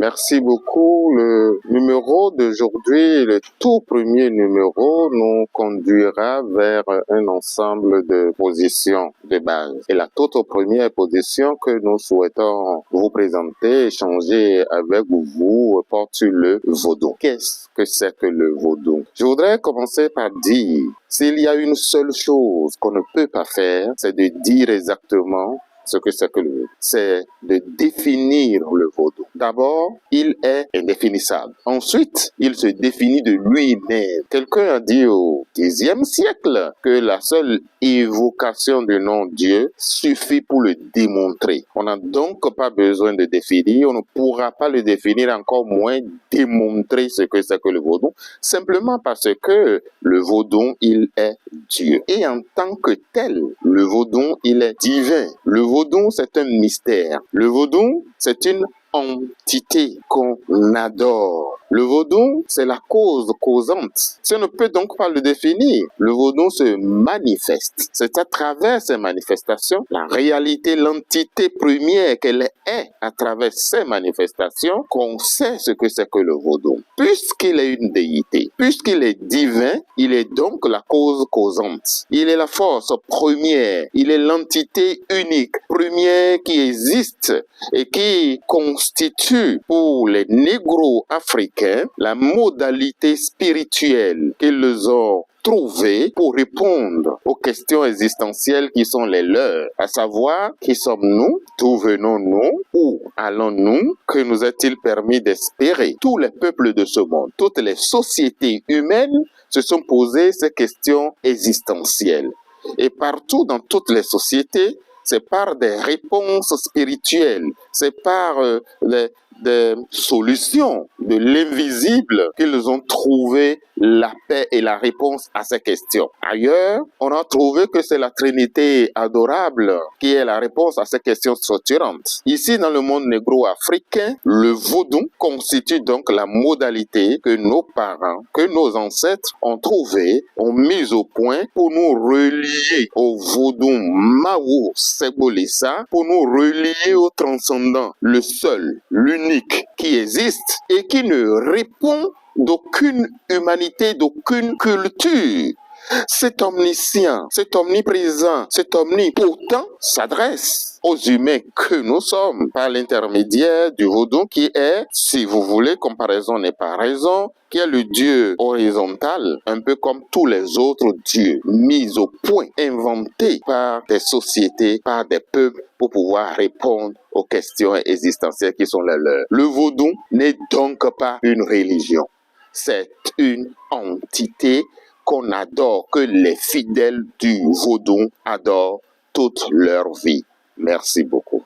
Merci beaucoup. Le numéro d'aujourd'hui, le tout premier numéro, nous conduira vers un ensemble de positions de base. Et la toute première position que nous souhaitons vous présenter, échanger avec vous, porte sur le vaudou. Qu'est-ce que c'est que le vaudou? Je voudrais commencer par dire, s'il y a une seule chose qu'on ne peut pas faire, c'est de dire exactement ce que c'est que le vaudou. C'est de définir le vaudou. D'abord, il est indéfinissable. Ensuite, il se définit de lui-même. Quelqu'un a dit au Xe siècle que la seule évocation du nom Dieu suffit pour le démontrer. On n'a donc pas besoin de définir, on ne pourra pas le définir, encore moins démontrer ce que c'est que le vaudou, simplement parce que le vaudou, il est Dieu. Et en tant que tel, le vaudou, il est divin. Le vaudou, c'est un mystère. Le vaudou, c'est une entité qu'on adore. Le vaudou, c'est la cause causante. Si on ne peut donc pas le définir, le vaudou se manifeste. C'est à travers ces manifestations, la réalité, l'entité première qu'elle est à travers ces manifestations, qu'on sait ce que c'est que le vaudou. Puisqu'il est une déité, puisqu'il est divin, il est donc la cause causante. Il est la force première, il est l'entité unique, première qui existe et qui constitue pour les négro-africains la modalité spirituelle qu'ils ont trouvé pour répondre aux questions existentielles qui sont les leurs, à savoir qui sommes-nous, d'où venons-nous, où allons-nous, que nous est-il permis d'espérer. Tous les peuples de ce monde, toutes les sociétés humaines se sont posées ces questions existentielles. Et partout dans toutes les sociétés, c'est par des réponses spirituelles, c'est par des solutions de l'invisible qu'ils ont trouvé la paix et la réponse à ces questions. Ailleurs, on a trouvé que c'est la Trinité adorable qui est la réponse à ces questions structurantes. Ici, dans le monde négro-africain, le vaudou constitue donc la modalité que nos parents, que nos ancêtres ont trouvé, ont mis au point pour nous relier au vaudou Mao Segbolissa, pour nous relier au transcendant, le seul, l'unique qui existe et qui ne répond d'aucune humanité, d'aucune culture. Cet omniscient, cet omniprésent, cet omnipotent s'adresse aux humains que nous sommes par l'intermédiaire du vaudou qui est, si vous voulez, comparaison n'est pas raison, qui est le Dieu horizontal, un peu comme tous les autres dieux mis au point, inventés par des sociétés, par des peuples pour pouvoir répondre aux questions existentielles qui sont les leurs. Le vaudou n'est donc pas une religion. C'est une entité qu'on adore, que les fidèles du vaudou adorent toute leur vie. Merci beaucoup.